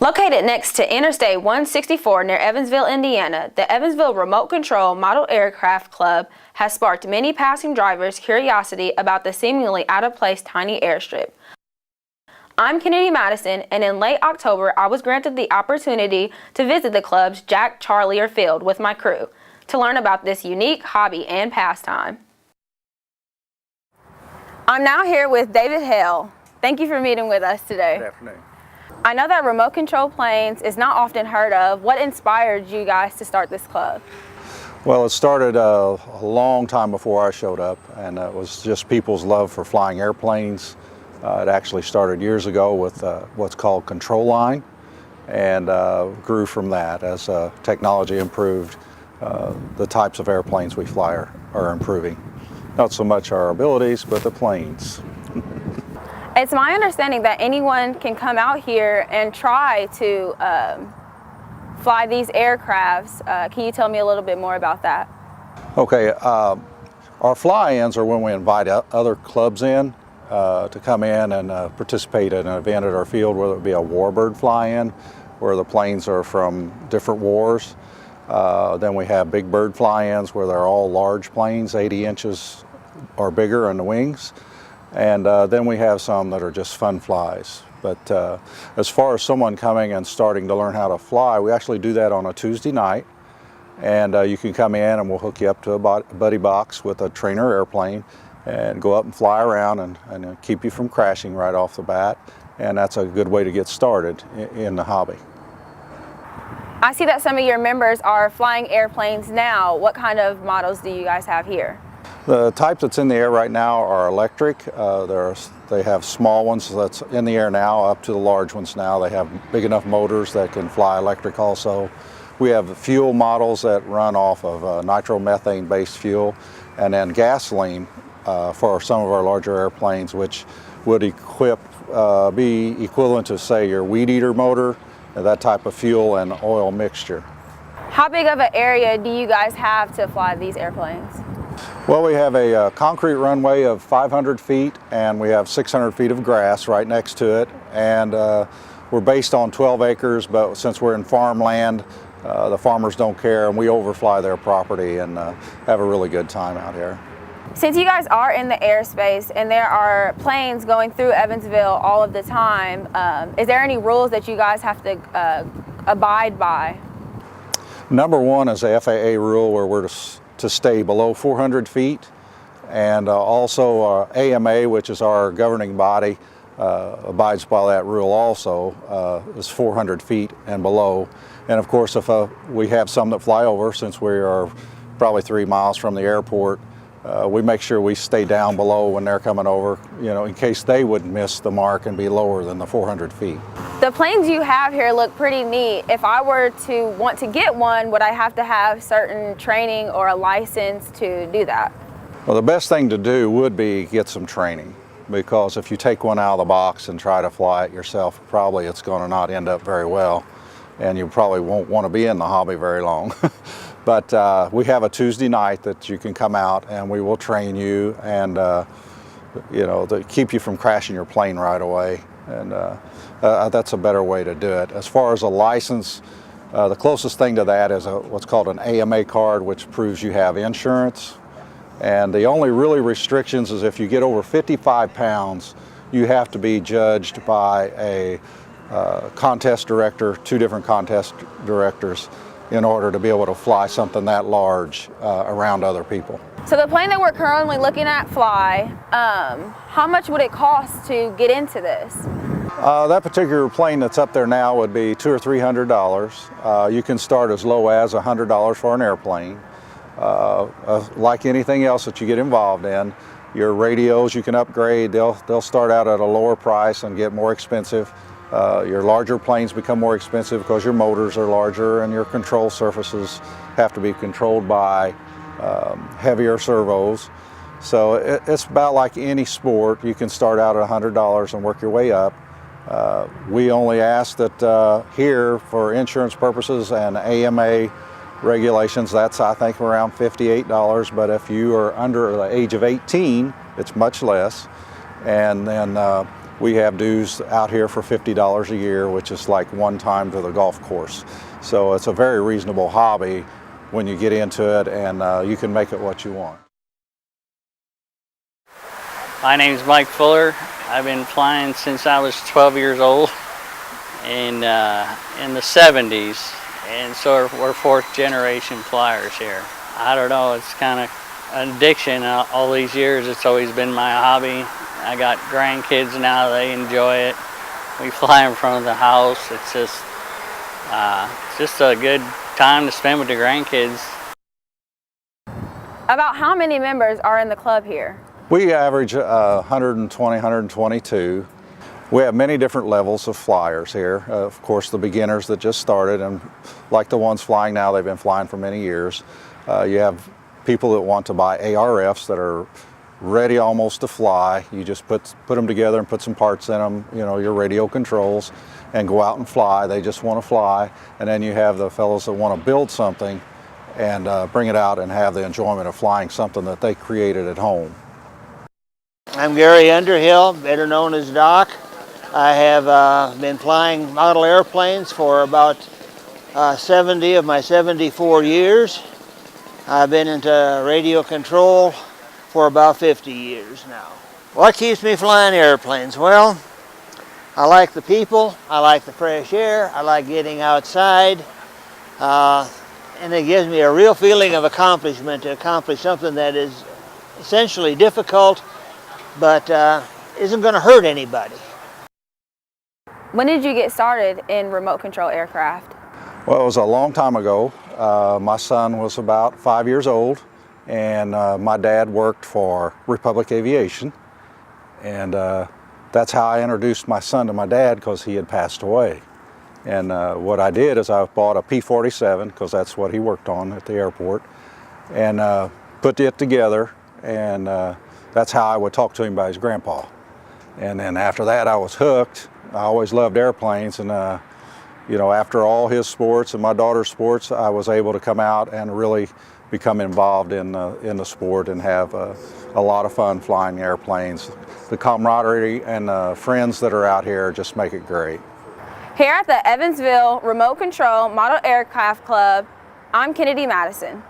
Located next to Interstate 164 near Evansville, Indiana, the Evansville Remote Control Model Aircraft Club has sparked many passing drivers' curiosity about the seemingly out-of-place tiny airstrip. I'm Kennedy Madison, and in late October, I was granted the opportunity to visit the club's Jack Charlier Field with my crew to learn about this unique hobby and pastime. I'm now here with David Hale. Thank you for meeting with us today. Good afternoon. I know that remote control planes is not often heard of. What inspired you guys to start this club? Well, it started a long time before I showed up, and it was just people's love for flying airplanes. It actually started years ago with what's called control line, and grew from that as technology improved. The types of airplanes we fly are improving. Not so much our abilities, but the planes. It's my understanding that anyone can come out here and try to fly these aircrafts. Can you tell me a little bit more about that? Okay, our fly-ins are when we invite other clubs in to come in and participate in an event at our field, whether it be a warbird fly-in, where the planes are from different wars. Then we have big bird fly-ins where they're all large planes, 80 inches or bigger in the wings. And then we have some that are just fun flies. But as far as someone coming and starting to learn how to fly, we actually do that on a Tuesday night. And you can come in and we'll hook you up to a buddy box with a trainer airplane and go up and fly around and keep you from crashing right off the bat. And that's a good way to get started in the hobby. I see that some of your members are flying airplanes now. What kind of models do you guys have here? The type that's in the air right now are electric. They have small ones that's in the air now up to the large ones now. They have big enough motors that can fly electric also. We have fuel models that run off of nitromethane based fuel, and then gasoline for some of our larger airplanes, which would be equivalent to, say, your weed eater motor, that type of fuel and oil mixture. How big of an area do you guys have to fly these airplanes? Well, we have a concrete runway of 500 feet, and we have 600 feet of grass right next to it. And we're based on 12 acres, but since we're in farmland, the farmers don't care, and we overfly their property and have a really good time out here. Since you guys are in the airspace and there are planes going through Evansville all of the time, is there any rules that you guys have to abide by? Number one is the FAA rule where we're to stay below 400 feet, and also AMA, which is our governing body, abides by that rule also, is 400 feet and below. And of course, if we have some that fly over, since we are probably 3 miles from the airport, we make sure we stay down below when they're coming over, in case they would miss the mark and be lower than the 400 feet. The planes you have here look pretty neat. If I were to want to get one, would I have to have certain training or a license to do that? Well, the best thing to do would be get some training, because if you take one out of the box and try to fly it yourself, probably it's going to not end up very well, and you probably won't want to be in the hobby very long. But we have a Tuesday night that you can come out and we will train you and to keep you from crashing your plane right away. And that's a better way to do it. As far as a license, the closest thing to that is what's called an AMA card, which proves you have insurance. And the only really restrictions is if you get over 55 pounds, you have to be judged by a contest director, 2 different contest directors, in order to be able to fly something that large around other people. So the plane that we're currently looking at fly, how much would it cost to get into this? That particular plane that's up there now would be $200 or $300. You can start as low as $100 for an airplane. Like anything else that you get involved in, your radios you can upgrade. They'll start out at a lower price and get more expensive. Your larger planes become more expensive because your motors are larger and your control surfaces have to be controlled by heavier servos. So it's about like any sport. You can start out at $100 and work your way up. We only ask that here, for insurance purposes and AMA regulations, that's I think around $58, but if you are under the age of 18, it's much less. And then We have dues out here for $50 a year, which is like one time to the golf course. So it's a very reasonable hobby when you get into it, and you can make it what you want. My name is Mike Fuller. I've been flying since I was 12 years old in the 70s, and so we're fourth generation flyers here. I don't know, it's kind of an addiction. All these years it's always been my hobby. I got grandkids now, they enjoy it. We fly in front of the house. It's just a good time to spend with the grandkids. About how many members are in the club here? We average 120, 122. We have many different levels of flyers here. Of course, the beginners that just started, and like the ones flying now, they've been flying for many years. You have people that want to buy ARFs that are ready almost to fly. You just put them together and put some parts in them, you know, your radio controls, and go out and fly. They just want to fly. And then you have the fellows that want to build something and bring it out and have the enjoyment of flying something that they created at home. I'm Gary Underhill, better known as Doc. I have been flying model airplanes for about 70 of my 74 years. I've been into radio control for about 50 years now. What keeps me flying airplanes? Well, I like the people, I like the fresh air, I like getting outside, and it gives me a real feeling of accomplishment to accomplish something that is essentially difficult, but isn't going to hurt anybody. When did you get started in remote control aircraft? Well, it was a long time ago. My son was about 5 years old, and my dad worked for Republic Aviation, and that's how I introduced my son to my dad, because he had passed away. And what I did is I bought a P-47, because that's what he worked on at the airport, and put it together, and that's how I would talk to him about his grandpa. And then after that, I was hooked. I always loved airplanes, and you know, after all his sports and my daughter's sports, I was able to come out and really become involved in the sport and have a lot of fun flying airplanes. The camaraderie and friends that are out here just make it great. Here at the Evansville Remote Control Model Aircraft Club, I'm Kennedy Madison.